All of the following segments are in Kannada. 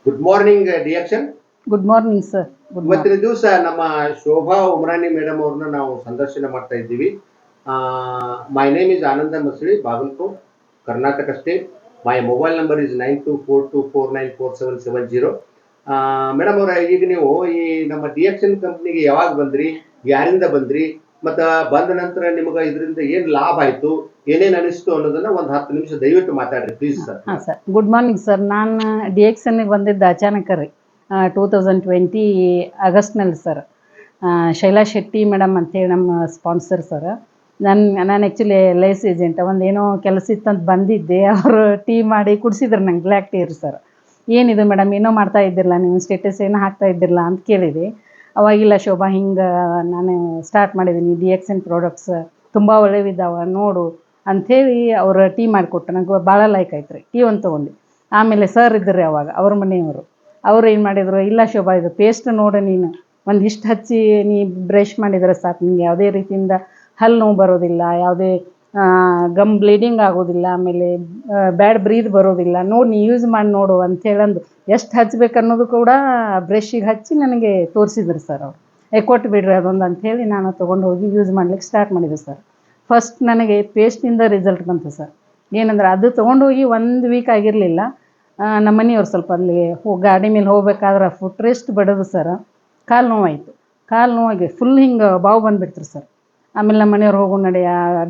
Good morning DXN. Good morning sir. ಇವತ್ತಿನ ದಿವಸ ನಮ್ಮ ಶೋಭಾ ಉಮ್ರಾನಿ ಮೇಡಮ್ ಅವ್ರನ್ನ ನಾವು ಸಂದರ್ಶನ ಮಾಡ್ತಾ ಇದ್ದೀವಿ. My name is Anand Masali, Bagalkot, Karnataka state. My mobile number is 9242494770. Madam ಅವರ, ಈಗ ನೀವು ಈ ನಮ್ಮ ಡಿಯಕ್ಷನ್ ಕಂಪ್ನಿಗೆ ಯಾವಾಗ ಬಂದ್ರಿ, ಯಾರಿಂದ ಬಂದ್ರಿ, ಮತ್ತು ಬಂದ ನಂತರ ನಿಮಗೆ ಇದರಿಂದ ಏನು ಲಾಭ ಆಯಿತು, ಏನೇನು ಅನಿಸ್ತು ಅನ್ನೋದನ್ನ ಒಂದು 10 ನಿಮಿಷ ದಯವಿಟ್ಟು ಮಾತಾಡ್ರಿ ಪ್ಲೀಸ್ ಸರ್. ಹಾಂ ಸರ್, ಗುಡ್ ಮಾರ್ನಿಂಗ್ ಸರ್. ನಾನು DXNಗೆ ಬಂದಿದ್ದು ಅಚಾನಕ ರೀ, 2020 ಆಗಸ್ಟ್ನಲ್ಲಿ ಸರ್. ಶೈಲಾ ಶೆಟ್ಟಿ ಮೇಡಮ್ ಅಂತೇಳಿ ನಮ್ಮ ಸ್ಪಾನ್ಸರ್ ಸರ್. ನಾನು ಆ್ಯಕ್ಚುಲಿ LIC ಏಜೆಂಟ್. ಒಂದೇನೋ ಕೆಲಸ ಇತ್ತಂತ ಬಂದಿದ್ದೆ, ಅವರು ಟೀ ಮಾಡಿ ಕುಡಿಸಿದ್ರು ನಂಗೆ, ಬ್ಲ್ಯಾಕ್ ಟೀ ರೀ ಸರ್. ಏನಿದು ಮೇಡಮ್, ಏನೋ ಮಾಡ್ತಾ ಇದ್ದಿರಲ್ಲ ನೀವು, ಸ್ಟೇಟಸ್ ಏನೋ ಹಾಕ್ತಾ ಇದ್ದಿರಲ್ಲ ಅಂತ ಕೇಳಿದೆ. ಅವಾಗಿಲ್ಲ ಶೋಭಾ, ಹಿಂಗೆ ನಾನು ಸ್ಟಾರ್ಟ್ ಮಾಡಿದ್ದೀನಿ, DXN ಪ್ರಾಡಕ್ಟ್ಸ್ ತುಂಬ ಒಳ್ಳೆವಿದ್ದಾವೆ ನೋಡು ಅಂಥೇಳಿ ಅವ್ರು ಟೀ ಮಾಡಿಕೊಟ್ರು. ನಂಗೆ ಭಾಳ ಲೈಕ್ ಆಯ್ತು ರೀ. ಟೀ ಒಂದು ತೊಗೊಂಡು ಆಮೇಲೆ ಸರ್ ಇದ್ದರು ರೀ ಅವಾಗ, ಅವ್ರ ಮನೆಯವರು. ಅವ್ರು ಏನು ಮಾಡಿದರು, ಇಲ್ಲ ಶೋಭಾ ಇದು ಪೇಸ್ಟ್ ನೋಡು, ನೀನು ಒಂದಿಷ್ಟು ಹಚ್ಚಿ ನೀ ಬ್ರಷ್ ಮಾಡಿದರೆ ಸಾಕು, ನಿಂಗೆ ಯಾವುದೇ ರೀತಿಯಿಂದ ಹಲ್ಲು ನೋವು ಬರೋದಿಲ್ಲ, ಯಾವುದೇ ಗಮ್ ಬ್ಲೀಡಿಂಗ್ ಆಗೋದಿಲ್ಲ, ಆಮೇಲೆ ಬ್ಯಾಡ್ ಬ್ರೀದ್ ಬರೋದಿಲ್ಲ, ನೋಡಿ ನೀ ಯೂಸ್ ಮಾಡಿ ನೋಡು ಅಂಥೇಳಂದು ಎಷ್ಟು ಹಚ್ಬೇಕು ಅನ್ನೋದು ಕೂಡ ಬ್ರಷ್ಷಿಗೆ ಹಚ್ಚಿ ನನಗೆ ತೋರಿಸಿದ್ರು ಸರ್ ಅವರು. ಕೊಟ್ಟು ಬಿಡ್ರಿ ಅದೊಂದು ಅಂಥೇಳಿ ನಾನು ತೊಗೊಂಡು ಹೋಗಿ ಯೂಸ್ ಮಾಡ್ಲಿಕ್ಕೆ ಸ್ಟಾರ್ಟ್ ಮಾಡಿದೆ ಸರ್. ಫಸ್ಟ್ ನನಗೆ ಪೇಸ್ಟಿಂದ ರಿಸಲ್ಟ್ ಬಂತು ಸರ್. ಏನಂದ್ರೆ ಅದು ತೊಗೊಂಡು ಹೋಗಿ 1 ವೀಕ್ ಆಗಿರಲಿಲ್ಲ. ನಮ್ಮ ಮನೆಯವ್ರು ಸ್ವಲ್ಪ ಅಲ್ಲಿ ಗಾಡಿ ಮೇಲೆ ಹೋಗ್ಬೇಕಾದ್ರೆ ಫುಟ್ ರೆಸ್ಟ್ ಬಡದು ಸರ್, ಕಾಲು ನೋವಾಯಿತು. ಕಾಲು ನೋವಾಗಿ ಫುಲ್ ಹಿಂಗೆ ಬಾವು ಬಂದುಬಿಡ್ತು ಸರ್. ಆಮೇಲೆ ನಮ್ಮ ಮನೆಯವ್ರು ಹೋಗೋ ನಡೆ,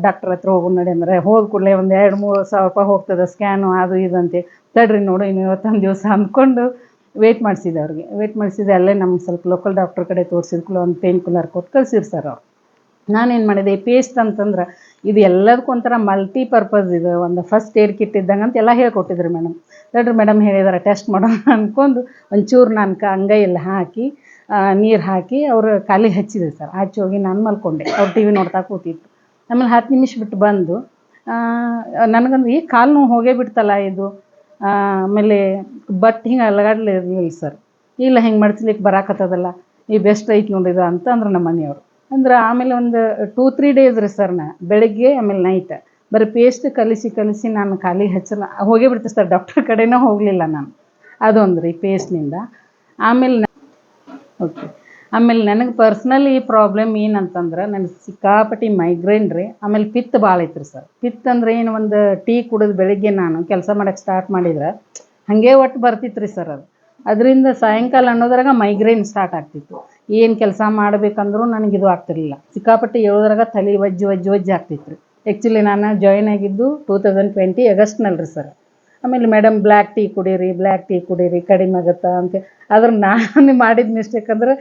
ಡಾಕ್ಟ್ರ್ ಹತ್ರ ಹೋಗೋ ನಡೆ ಅಂದರೆ, ಹೋದ ಕೂಡಲೇ ಒಂದು 2-3 ಸಾವಿರ ರೂಪಾಯಿ ಹೋಗ್ತದೆ ಸ್ಕ್ಯಾನು ಅದು ಇದು ಅಂತೆ. ತಡ್ರಿ ನೋಡು ಇನ್ನು ಇವತ್ತೊಂದು ದಿವಸ ಅಂದ್ಕೊಂಡು ವೇಟ್ ಮಾಡಿಸಿದೆ ಅವ್ರಿಗೆ. ವೇಟ್ ಮಾಡಿಸಿದೆ, ಅಲ್ಲೇ ನಮ್ಮ ಸ್ವಲ್ಪ ಲೋಕಲ್ ಡಾಕ್ಟ್ರ್ ಕಡೆ ತೋರಿಸಿದ್ಕೂಲ ಒಂದು ಪೇನ್ ಕಿಲ್ಲರ್ ಕೊಟ್ಟು ಕಳ್ಸಿರು ಸರ್ ಅವ್ರು. ನಾನೇನು ಮಾಡಿದೆ, ಈ ಪೇಸ್ಟ್ ಅಂತಂದ್ರೆ ಇದು ಎಲ್ಲದಕ್ಕೂ ಒಂಥರ ಮಲ್ಟಿಪರ್ಪಸ್, ಇದು ಒಂದು ಫಸ್ಟ್ ಏಡ್ ಕಿಟ್ ಇದ್ದಂಗೆ ಅಂತ ಎಲ್ಲ ಹೇಳ್ಕೊಟ್ಟಿದ್ರು ಮೇಡಮ್. ತಡ್ರಿ ಮೇಡಮ್ ಹೇಳಿದಾರೆ ಟೆಸ್ಟ್ ಮಾಡೋಣ ಅಂದ್ಕೊಂಡು ಒಂಚೂರು ನಾನು ಅಂಗೈಯಲ್ಲಿ ಹಾಕಿ ನೀರು ಹಾಕಿ ಅವರು ಕಾಲಿಗೆ ಹಚ್ಚಿದೆ ಸರ್. ಹಚ್ಚಿ ಹೋಗಿ ನಾನು ಮಲ್ಕೊಂಡೆ, ಅವ್ರು TV ನೋಡ್ತಾ ಕೂತಿತ್ತು. ಆಮೇಲೆ 10 ನಿಮಿಷ ಬಿಟ್ಟು ಬಂದು ನನಗಂದು ಈ ಕಾಲು ನೋವು ಹೋಗೇ ಬಿಡ್ತಲ್ಲ ಇದು, ಆಮೇಲೆ ಬಟ್ ಹಿಂಗೆ ಅಲಗಾಡ್ಲಿರಲಿಲ್ಲ ಸರ್. ಇಲ್ಲ ಹಿಂಗೆ ಮಡ್ಸ್ಲಿಕ್ಕೆ ಬರಾಕತ್ತದಲ್ಲ, ಈ ಬೆಸ್ಟ್ ಐತೆ ನೋಡಿದ ಅಂತಂದ್ರೆ ನಮ್ಮ ಮನೆಯವರು. ಅಂದ್ರೆ ಆಮೇಲೆ ಒಂದು 2-3 ಡೇಸ್ ರೀ ಸರ್, ಬೆಳಗ್ಗೆ ಆಮೇಲೆ ನೈಟ್ ಬರೀ ಪೇಸ್ಟ್ ಕಲಿಸಿ ನಾನು ಕಾಲಿಗೆ ಹಚ್ಚಲ್ಲ, ಹೋಗೇ ಬಿಡ್ತೀವಿ ಸರ್, ಡಾಕ್ಟರ್ ಕಡೆನೇ ಹೋಗಲಿಲ್ಲ ನಾನು. ಅದೊಂದು ರೀ ಪೇಸ್ಟ್ನಿಂದ. ಆಮೇಲೆ ನನಗೆ ಪರ್ಸ್ನಲಿ ಈ ಪ್ರಾಬ್ಲಮ್ ಏನಂತಂದ್ರೆ, ನನಗೆ ಸಿಕ್ಕಾಪಟ್ಟಿ ಮೈಗ್ರೇನ್ ರೀ. ಆಮೇಲೆ ಪಿತ್ತ ಭಾಳ ಐತ್ರಿ ಸರ್. ಪಿತ್ತ ಅಂದರೆ ಏನು, ಒಂದು ಟೀ ಕುಡಿದು ಬೆಳಗ್ಗೆ ನಾನು ಕೆಲಸ ಮಾಡೋಕ್ಕೆ ಸ್ಟಾರ್ಟ್ ಮಾಡಿದ್ರೆ ಹಾಗೆ ಒಟ್ಟು ಬರ್ತಿತ್ತು ರೀ ಸರ್ ಅದು. ಅದರಿಂದ ಸಾಯಂಕಾಲ ಅನ್ನೋದ್ರಾಗ ಮೈಗ್ರೇನ್ ಸ್ಟಾರ್ಟ್ ಆಗ್ತಿತ್ತು. ಏನು ಕೆಲಸ ಮಾಡಬೇಕಂದ್ರೂ ನನಗಿದು ಆಗ್ತಿರಲಿಲ್ಲ. ಸಿಕ್ಕಾಪಟ್ಟಿ ಹೇಳೋದ್ರಾಗ ತಲೆ ವಜ್ಜಿ ಆಗ್ತಿತ್ತು ರೀ. ಆ್ಯಕ್ಚುಲಿ ನಾನು ಜಾಯ್ನ್ ಆಗಿದ್ದು 2020 ಆಗಸ್ಟ್ನಲ್ಲಿ ರೀ ಸರ್. ಆಮೇಲೆ ಮೇಡಮ್ ಬ್ಲ್ಯಾಕ್ ಟೀ ಕುಡೀರಿ ಕಡಿಮೆ ಆಗುತ್ತಾ ಅಂತ. ಆದ್ರೆ ನಾನು ಮಾಡಿದ ಮಿಸ್ಟೇಕ್ ಅಂದರೆ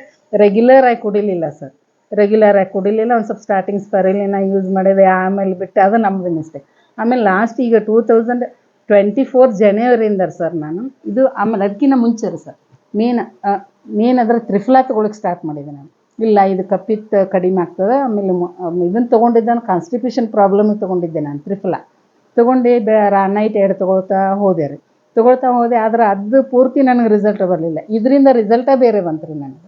ರೆಗ್ಯುಲರ್ ಆಗಿ ಕುಡಿಲಿಲ್ಲ ಸರ್. ಒಂದು ಸ್ವಲ್ಪ ಸ್ಟಾರ್ಟಿಂಗ್ ಸ್ಪೈರುಲಿನಾ ಯೂಸ್ ಮಾಡಿದೆ, ಆಮೇಲೆ ಬಿಟ್ಟು, ಅದು ನಮ್ಮದು ಮಿಸ್ಟೇಕ್. ಆಮೇಲೆ ಲಾಸ್ಟ್ ಈಗ 2024 ಜನವರಿಯಿಂದ ಸರ್ ನಾನು ಇದು. ಆಮೇಲೆ ಅದಕ್ಕಿಂತ ಮುಂಚೆ ರೀ ಸರ್, ಮೇನ್ ಅದರ ತ್ರಿಫಲಾ ತೊಗೊಳಕ್ಕೆ ಸ್ಟಾರ್ಟ್ ಮಾಡಿದೆ ನಾನು. ಇಲ್ಲ ಇದು ಕಪ್ಪಿತ್ತು ಕಡಿಮೆ ಆಗ್ತದೆ. ಆಮೇಲೆ ಇದನ್ನು ತೊಗೊಂಡಿದ್ದೆ, ಕಾನ್ಸ್ಟಿಪೇಷನ್ ಪ್ರಾಬ್ಲಮ್ ತೊಗೊಂಡಿದ್ದೆ ನಾನು. ತ್ರಿಫಲಾ ತೊಗೊಂಡು ನೈಟ್ 2 ತೊಗೊಳ್ತಾ ಹೋದೆ. ಆದರೆ ಅದು ಪೂರ್ತಿ ನನಗೆ ರಿಸಲ್ಟ್ ಬರಲಿಲ್ಲ. ಇದರಿಂದ ರಿಸಲ್ಟೇ ಬೇರೆ ಬಂತು ರೀ ನನಗೆ.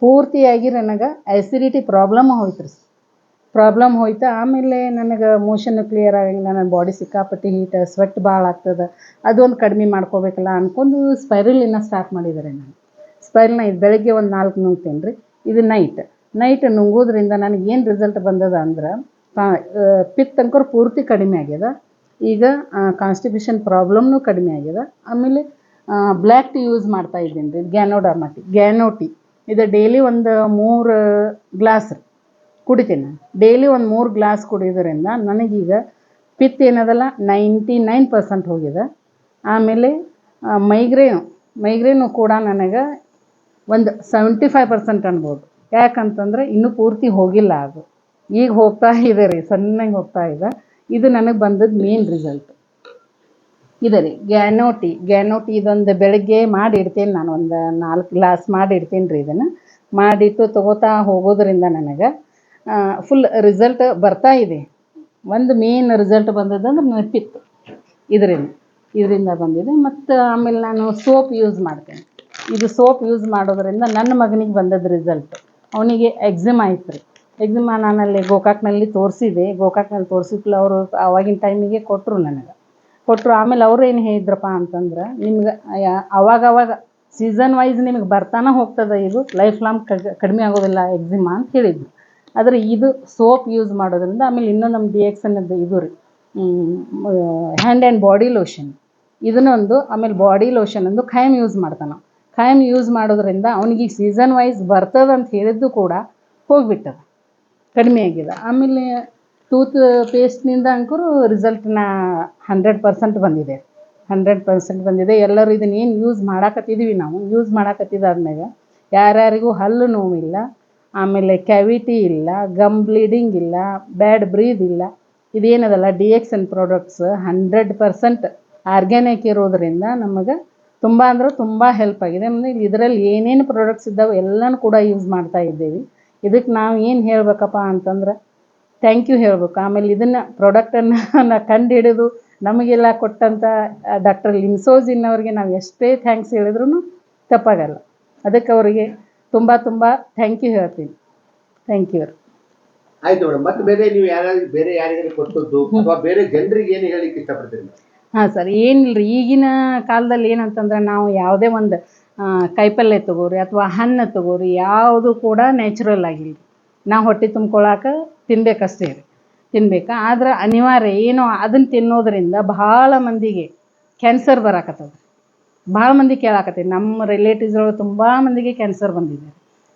ಪೂರ್ತಿಯಾಗಿ ನನಗೆ ಆ್ಯಸಿಡಿಟಿ ಪ್ರಾಬ್ಲಮ್ ಹೋಯ್ತು. ಆಮೇಲೆ ನನಗೆ ಮೋಷನ್ನು ಕ್ಲಿಯರ್ ಆಗಂಗಿಲ್ಲ, ನನ್ನ ಬಾಡಿ ಸಿಕ್ಕಾಪಟ್ಟಿ ಹೀಟ್, ಸ್ವೆಟ್ ಭಾಳ ಆಗ್ತದೆ. ಅದೊಂದು ಕಡಿಮೆ ಮಾಡ್ಕೋಬೇಕಲ್ಲ ಅಂದ್ಕೊಂಡು ಸ್ಪೈರುಲಿನಾ ಸ್ಟಾರ್ಟ್ ಮಾಡಿದ್ದಾರೆ ನಾನು. ಸ್ಪೈರುಲಿನಾ ಇದು ಬೆಳಗ್ಗೆ ಒಂದು 4 ನುಂಗ್ತೀನಿ ರೀ, ಇದು ನೈಟ್ ನುಂಗೋದ್ರಿಂದ ನನಗೇನು ರಿಸಲ್ಟ್ ಬಂದದ ಅಂದ್ರೆ, ಪಿತ್ತ ಅಂಕರ್ ಪೂರ್ತಿ ಕಡಿಮೆ ಆಗ್ಯದ. ಈಗ ಕಾನ್ಸ್ಟಿಪೇಷನ್ ಪ್ರಾಬ್ಲಮ್ನೂ ಕಡಿಮೆ ಆಗ್ಯದ. ಆಮೇಲೆ ಬ್ಲ್ಯಾಕ್ ಟೀ ಯೂಸ್ ಮಾಡ್ತಾ ಇದ್ದೀನಿ ರೀ, ಗ್ಯಾನೋ ಟೀ. ಇದು ಡೈಲಿ ಒಂದು 3 ಗ್ಲಾಸ್ ಕುಡಿತೀನಿ ನಾನು. ಡೈಲಿ ಒಂದು 3 ಗ್ಲಾಸ್ ಕುಡಿಯೋದ್ರಿಂದ ನನಗೀಗ ಪಿತ್ತ ಏನದಲ್ಲ 99% ಹೋಗಿದೆ. ಆಮೇಲೆ ಮೈಗ್ರೇನು ಕೂಡ ನನಗೆ ಒಂದು 75% ಅನ್ಬೋದು. ಯಾಕಂತಂದರೆ ಇನ್ನೂ ಪೂರ್ತಿ ಹೋಗಿಲ್ಲ ಅದು, ಈಗ ಹೋಗ್ತಾ ಇದೆ ರೀ, ಸಣ್ಣಗೆ ಹೋಗ್ತಾ ಇದೆ. ಇದು ನನಗೆ ಬಂದದ್ದು ಮೇನ್ ರಿಸಲ್ಟ್ ಇದೆ ರೀ. ಗ್ಯಾನೋ ಟೀ ಇದೊಂದು ಬೆಳಗ್ಗೆ ಮಾಡಿ ಇಡ್ತೀನಿ ನಾನು, ಒಂದು 4 ಗ್ಲಾಸ್ ಮಾಡಿ ಇಡ್ತೀನಿ ರೀ. ಇದನ್ನು ಮಾಡಿಟ್ಟು ತೊಗೋತಾ ಹೋಗೋದ್ರಿಂದ ನನಗೆ ಫುಲ್ ರಿಸಲ್ಟ್ ಬರ್ತಾ ಇದೆ. ಒಂದು ಮೇನ್ ರಿಸಲ್ಟ್ ಬಂದದಂದ್ರೆ ನನಗೆ ಪಿತ್ತ ಇದರಿಂದ ಬಂದಿದೆ. ಮತ್ತು ಆಮೇಲೆ ನಾನು ಸೋಪ್ ಯೂಸ್ ಮಾಡ್ತೇನೆ. ಇದು ಸೋಪ್ ಯೂಸ್ ಮಾಡೋದ್ರಿಂದ ನನ್ನ ಮಗನಿಗೆ ಬಂದದ್ದು ರಿಸಲ್ಟ್. ಅವನಿಗೆ ಎಕ್ಸಿಮಾ ಆಯ್ತು ರೀ. ಎಕ್ಸಿಮಾ ನಾನಲ್ಲಿ ಗೋಕಾಕ್ನಲ್ಲಿ ತೋರಿಸಿದ್ಕೂಲ ಅವರು ಆವಾಗಿನ ಟೈಮಿಗೆ ಕೊಟ್ಟರು. ಆಮೇಲೆ ಅವರು ಏನು ಹೇಳಿದ್ರಪ್ಪ ಅಂತಂದ್ರೆ, ನಿಮ್ಗೆ ಅವಾಗವಾಗ ಸೀಸನ್ ವೈಸ್ ನಿಮಗೆ ಬರ್ತಾನೆ ಹೋಗ್ತದೆ, ಇದು ಲೈಫ್ ಲಾಂಗ್ ಕಡಿಮೆ ಆಗೋದಿಲ್ಲ ಎಕ್ಸಿಮಾ ಅಂತ ಹೇಳಿದ್ರು. ಆದರೆ ಇದು ಸೋಪ್ ಯೂಸ್ ಮಾಡೋದ್ರಿಂದ, ಆಮೇಲೆ ಇನ್ನೂ ನಮ್ಮ DX ಅನ್ನೋದು ಇದು ರೀ ಹ್ಯಾಂಡ್ ಆ್ಯಂಡ್ ಬಾಡಿ ಲೋಷನ್ ಇದನ್ನೊಂದು, ಆಮೇಲೆ ಬಾಡಿ ಲೋಷನ್ ಒಂದು ಖಾಯಂ ಯೂಸ್ ಮಾಡ್ತಾನೆ. ಖಾಯಂ ಯೂಸ್ ಮಾಡೋದ್ರಿಂದ ಅವನಿಗೆ ಸೀಸನ್ ವೈಸ್ ಬರ್ತದೆ ಅಂತ ಹೇಳಿದ್ದು ಕೂಡ ಹೋಗಿಬಿಟ್ಟದ, ಕಡಿಮೆ ಆಗಿದೆ. ಆಮೇಲೆ ಟೂತ್ ಪೇಸ್ಟ್ನಿಂದ ಅಂಕರು ರಿಸಲ್ಟ್ನ 100% ಬಂದಿದೆ, 100% ಬಂದಿದೆ. ಎಲ್ಲರೂ ಇದನ್ನ ಏನು ಯೂಸ್ ಮಾಡಾಕತ್ತಿದ್ದೀವಿ, ನಾವು ಯೂಸ್ ಮಾಡಾಕತ್ತಿದ್ದಾದ್ಮೇಲೆ ಯಾರ್ಯಾರಿಗೂ ಹಲ್ಲು ನೋವಿಲ್ಲ, ಆಮೇಲೆ ಕ್ಯಾವಿಟಿ ಇಲ್ಲ, ಗಮ್ ಬ್ಲೀಡಿಂಗ್ ಇಲ್ಲ, ಬ್ಯಾಡ್ ಬ್ರೀದ್ ಇಲ್ಲ. ಇದೇನದಲ್ಲ DXN ಪ್ರಾಡಕ್ಟ್ಸ್ 100% ಆರ್ಗ್ಯಾನಿಕ್ ಇರೋದ್ರಿಂದ ನಮಗೆ ತುಂಬ ಅಂದ್ರೆ ತುಂಬ ಹೆಲ್ಪ್ ಆಗಿದೆ. ಆಮೇಲೆ ಇದರಲ್ಲಿ ಏನೇನು ಪ್ರಾಡಕ್ಟ್ಸ್ ಇದ್ದಾವೆ ಎಲ್ಲನೂ ಕೂಡ ಯೂಸ್ ಮಾಡ್ತಾ ಇದ್ದೇವೆ. ಇದಕ್ಕೆ ನಾವು ಏನು ಹೇಳಬೇಕಪ್ಪ ಅಂತಂದ್ರೆ ಥ್ಯಾಂಕ್ ಯು ಹೇಳಬೇಕು. ಆಮೇಲೆ ಇದನ್ನು ಪ್ರಾಡಕ್ಟನ್ನು ಕಂಡು ಹಿಡಿದು ನಮಗೆಲ್ಲ ಕೊಟ್ಟಂಥ ಡಾಕ್ಟರ್ ಲಿಮ್ಸೋಜಿನ್ ಅವ್ರಿಗೆ ನಾವು ಎಷ್ಟೇ ಥ್ಯಾಂಕ್ಸ್ ಹೇಳಿದ್ರೂ ತಪ್ಪಾಗಲ್ಲ. ಅದಕ್ಕೆ ಅವರಿಗೆ ತುಂಬ ತುಂಬ ಥ್ಯಾಂಕ್ ಯು ಹೇಳ್ತೀನಿ. Thank you. ಆಯ್ತು ಮೇಡಮ್. ಮತ್ತೆ ಬೇರೆ ಯಾರಿಗಾರು ಕೊಟ್ಟದ್ದು ಅಥವಾ ಬೇರೆ ಜನರಿಗೆ ಏನು ಹೇಳಿಕ್ಕೆ ಇಷ್ಟಪಡ್ತೀರಿ? ಹಾಂ ಸರ್, ಏನಿಲ್ಲ ರೀ, ಈಗಿನ ಕಾಲದಲ್ಲಿ ಏನಂತಂದ್ರೆ ನಾವು ಯಾವುದೇ ಒಂದು ಕಾಯಿಪಲ್ಯ ತಗೋರಿ ಅಥವಾ ಹಣ್ಣು ತಗೋರಿ, ಯಾವುದು ಕೂಡ ನ್ಯಾಚುರಲ್ ಆಗಿಲ್ಲ. ನಾವು ಹೊಟ್ಟೆ ತುಂಬ್ಕೊಳಕ್ಕೆ ತಿನ್ಬೇಕಷ್ಟೇ ರೀ, ತಿನ್ಬೇಕು. ಆದ್ರೆ ಅನಿವಾರ್ಯ ಏನೋ ಅದನ್ನು ತಿನ್ನೋದ್ರಿಂದ ಭಾಳ ಮಂದಿಗೆ ಕ್ಯಾನ್ಸರ್ ಬರಾಕತ್ತದ. ಭಾಳ ಮಂದಿ ಕೇಳಾಕತ್ತೀವಿ, ನಮ್ಮ ರಿಲೇಟಿವ್ಸ್ ಒಳಗೆ ತುಂಬ ಮಂದಿಗೆ ಕ್ಯಾನ್ಸರ್ ಬಂದಿದೆ.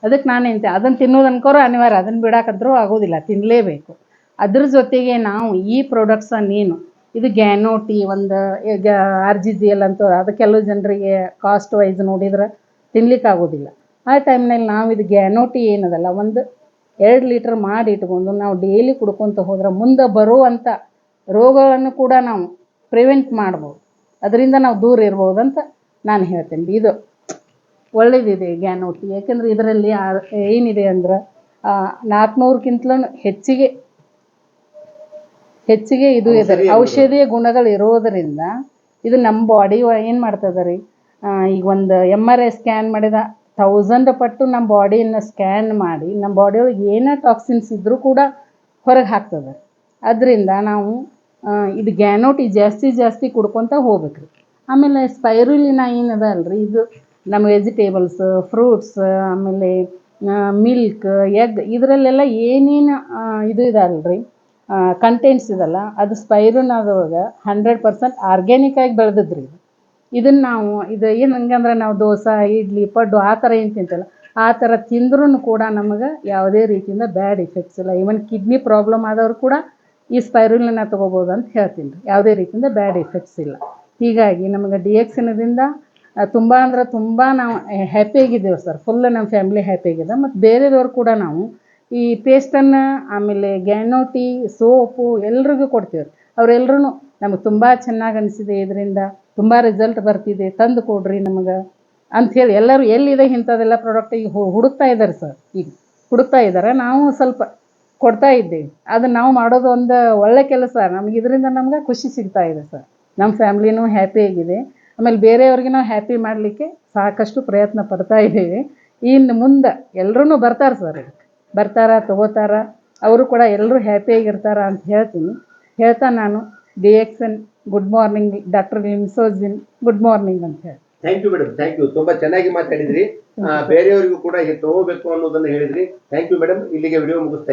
ಅದಕ್ಕೆ ನಾನೇಂತೆ ಅದನ್ನು ತಿನ್ನೋದು ಅನ್ಕೋರು ಅನಿವಾರ್ಯ, ಅದನ್ನು ಬಿಡಾಕದ್ರೂ ಆಗೋದಿಲ್ಲ, ತಿನ್ನಲೇಬೇಕು. ಅದ್ರ ಜೊತೆಗೆ ನಾವು ಈ ಪ್ರಾಡಕ್ಟ್ಸನ್ನೇನು ಇದು ಗ್ಯಾನೋಟಿ ಒಂದು ಈಗ RGGL ಅಂತ, ಅದು ಕೆಲವು ಜನರಿಗೆ ಕಾಸ್ಟ್ ವೈಸ್ ನೋಡಿದ್ರೆ ತಿನ್ಲಿಕ್ಕೆ ಆಗೋದಿಲ್ಲ. ಆ ಟೈಮ್ನಲ್ಲಿ ನಾವು ಇದು ಗ್ಯಾನೋಟಿ ಏನದಲ್ಲ 1-2 ಲೀಟ್ರ್ ಮಾಡಿ ಇಟ್ಕೊಂಡು ನಾವು ಡೈಲಿ ಕುಡ್ಕೊತ ಹೋದ್ರೆ ಮುಂದೆ ಬರುವಂಥ ರೋಗಗಳನ್ನು ಕೂಡ ನಾವು ಪ್ರಿವೆಂಟ್ ಮಾಡ್ಬೋದು, ಅದರಿಂದ ನಾವು ದೂರ ಇರ್ಬೋದು ಅಂತ ನಾನು ಹೇಳ್ತೇನೆ. ಇದು ಒಳ್ಳೇದಿದೆ ಗ್ಯಾನೋಟಿ, ಯಾಕೆಂದರೆ ಇದರಲ್ಲಿ ಏನಿದೆ ಅಂದ್ರೆ 400ಕ್ಕಿಂತಲೂ ಹೆಚ್ಚಿಗೆ ಇದು ಇದೆ, ಔಷಧೀಯ ಗುಣಗಳು ಇರೋದರಿಂದ ಇದು ನಮ್ಮ ಬಾಡಿ ಏನು ಮಾಡ್ತದೆ ರೀ, ಈಗ ಒಂದು MRI ಸ್ಕ್ಯಾನ್ ಮಾಡಿದ 1000 ಪಟ್ಟು ನಮ್ಮ ಬಾಡಿಯನ್ನು ಸ್ಕ್ಯಾನ್ ಮಾಡಿ ನಮ್ಮ ಬಾಡಿಯೊಳಗೆ ಏನೇ ಟಾಕ್ಸಿನ್ಸ್ ಇದ್ದರೂ ಕೂಡ ಹೊರಗೆ ಹಾಕ್ತದೆ. ಅದರಿಂದ ನಾವು ಇದು ಗ್ಯಾನೋಟಿ ಜಾಸ್ತಿ ಕುಡ್ಕೊತ ಹೋಗ್ಬೇಕ್ರಿ. ಆಮೇಲೆ ಸ್ಪೈರುಲಿನಾ ಏನದ ಅಲ್ರಿ, ಇದು ನಮ್ಮ ವೆಜಿಟೇಬಲ್ಸ್, ಫ್ರೂಟ್ಸ್, ಆಮೇಲೆ ಮಿಲ್ಕ್, ಎಗ್ ಇದರಲ್ಲೆಲ್ಲ ಏನೇನು ಇದು ಇದೆ ಅಲ್ರಿ ಕಂಟೆಂಟ್ಸ್ ಇದಲ್ಲ, ಅದು ಸ್ಪೈರುಲಿನಾದೊಳಗೆ 100% ಆರ್ಗ್ಯಾನಿಕ್ ಆಗಿ ಬೆಳೆದಿದ್ರಿ. ಇದನ್ನು ನಾವು ಇದು ಏನು ಹಂಗಂದ್ರೆ ನಾವು ದೋಸೆ, ಇಡ್ಲಿ, ಪಡ್ಡು ಆ ಥರ ಏನು ತಿಂತಲ್ಲ, ಆ ಥರ ತಿಂದ್ರೂ ಕೂಡ ನಮಗೆ ಯಾವುದೇ ರೀತಿಯಿಂದ ಬ್ಯಾಡ್ ಇಫೆಕ್ಟ್ಸ್ ಇಲ್ಲ. ಈವನ್ ಕಿಡ್ನಿ ಪ್ರಾಬ್ಲಮ್ ಆದವರು ಕೂಡ ಈ ಸ್ಪೈರುಲಿನ ತೊಗೋಬೋದು ಅಂತ ಹೇಳ್ತೀನಿ ರೀ, ಯಾವುದೇ ರೀತಿಯಿಂದ ಬ್ಯಾಡ್ ಇಫೆಕ್ಟ್ಸ್ ಇಲ್ಲ. ಹೀಗಾಗಿ ನಮಗೆ DXNದಿಂದ ತುಂಬ ಅಂದ್ರೆ ತುಂಬ ನಾವು ಹ್ಯಾಪಿಯಾಗಿದ್ದೇವೆ ಸರ್, ಫುಲ್ ನಮ್ಮ ಫ್ಯಾಮಿಲಿ ಹ್ಯಾಪಿಯಾಗಿದೆ. ಮತ್ತು ಬೇರೆದವ್ರು ಕೂಡ ನಾವು ಈ ಪೇಸ್ಟನ್ನು ಆಮೇಲೆ ಗ್ಯಾನೋಟಿ ಸೋಪು ಎಲ್ರಿಗೂ ಕೊಡ್ತೀವಿ. ಅವರೆಲ್ಲರೂ ನಮಗೆ ತುಂಬ ಚೆನ್ನಾಗಿ ಅನಿಸಿದೆ, ಇದರಿಂದ ತುಂಬ ರಿಸಲ್ಟ್ ಬರ್ತಿದೆ, ತಂದು ಕೊಡ್ರಿ ನಮಗೆ ಅಂಥೇಳಿ ಎಲ್ಲರೂ ಎಲ್ಲಿದೆ ಇಂಥದ್ದೆಲ್ಲ ಪ್ರಾಡಕ್ಟ್ ಈಗ ಹುಡುಕ್ತಾ ಇದ್ದಾರೆ ಸರ್, ಈಗ ಹುಡುಕ್ತಾ ಇದ್ದಾರೆ. ನಾವು ಸ್ವಲ್ಪ ಕೊಡ್ತಾ ಇದ್ದೇವೆ. ಅದನ್ನು ನಾವು ಮಾಡೋದು ಒಂದು ಒಳ್ಳೆ ಕೆಲಸ, ನಮಗೆ ಇದರಿಂದ ನಮ್ಗೆ ಖುಷಿ ಸಿಗ್ತಾ ಇದೆ ಸರ್. ನಮ್ಮ ಫ್ಯಾಮ್ಲಿನೂ ಹ್ಯಾಪಿಯಾಗಿದೆ. ಆಮೇಲೆ ಬೇರೆಯವ್ರಿಗೆ ನಾವು ಹ್ಯಾಪಿ ಮಾಡಲಿಕ್ಕೆ ಸಾಕಷ್ಟು ಪ್ರಯತ್ನ ಪಡ್ತಾ ಇದ್ದೇವೆ. ಇನ್ನು ಮುಂದೆ ಎಲ್ಲರೂ ಬರ್ತಾರೆ ಸರ್, ಬರ್ತಾರೆ, ತೊಗೋತಾರ, ಅವರು ಕೂಡ ಎಲ್ಲರೂ ಹ್ಯಾಪಿಯಾಗಿರ್ತಾರ ಅಂತ ಹೇಳ್ತಾ ನಾನು DXN good morning doctor Lim Siow Jin good morning ಅಂತ ಹೇಳಿ. Thank you madam, thank you. ತುಂಬ ಚೆನ್ನಾಗಿ ಮಾತಾಡಿದ್ರಿ. ಬೇರೆಯವರಿಗೂ ಕೂಡ ತಗೋಬೇಕು ಅನ್ನೋದನ್ನು ಹೇಳಿದ್ರಿ. Thank you madam. ಇಲ್ಲಿಗೆ ವಿಡಿಯೋ ಮುಗಿಸ್ತಾ